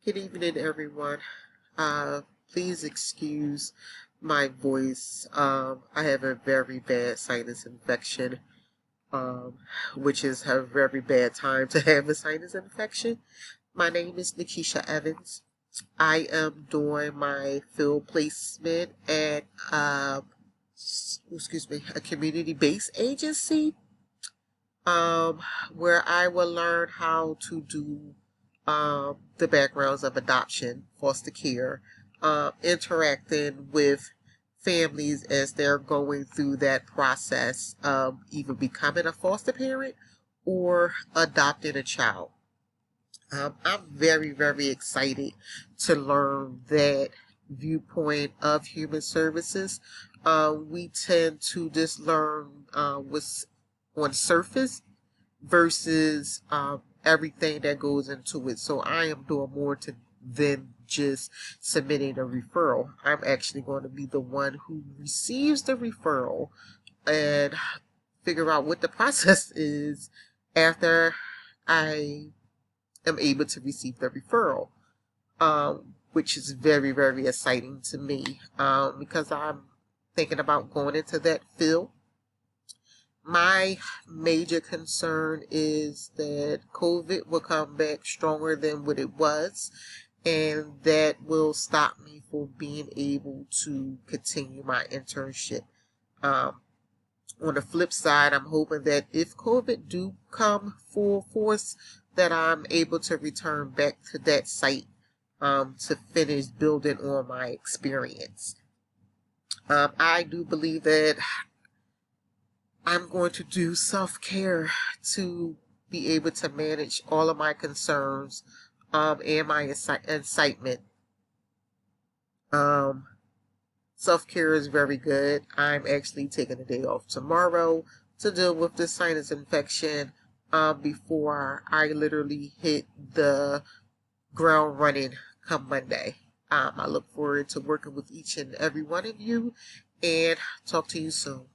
Good evening, everyone. Uh, Please excuse my voice. I have a very bad sinus infection, um, which is a very bad time to have a sinus infection. My name is Nikisha Evans. I am doing my field placement at, a community-based agency, um, where I will learn how to do the backgrounds of adoption, foster care, interacting with families as they're going through that process of either becoming a foster parent or adopting a child. I'm very, very excited to learn that viewpoint of human services. We tend to just learn what's on surface versus everything that goes into it. So I am doing more to than just submitting a referral. I'm actually going to be the one who receives the referral and figure out what the process is after I am able to receive the referral, which is very, very exciting to me because I'm thinking about going into that field. My major concern is that COVID will come back stronger than what it was, and that will stop me from being able to continue my internship. Um, on the flip side, I'm hoping that if COVID do come full force, that I'm able to return back to that site to finish building on my experience. I do believe that I'm going to do self-care to be able to manage all of my concerns and my excitement. Um, Self-care is very good. I'm actually taking a day off tomorrow to deal with the sinus infection before I literally hit the ground running come Monday. I look forward to working with each and every one of you and talk to you soon.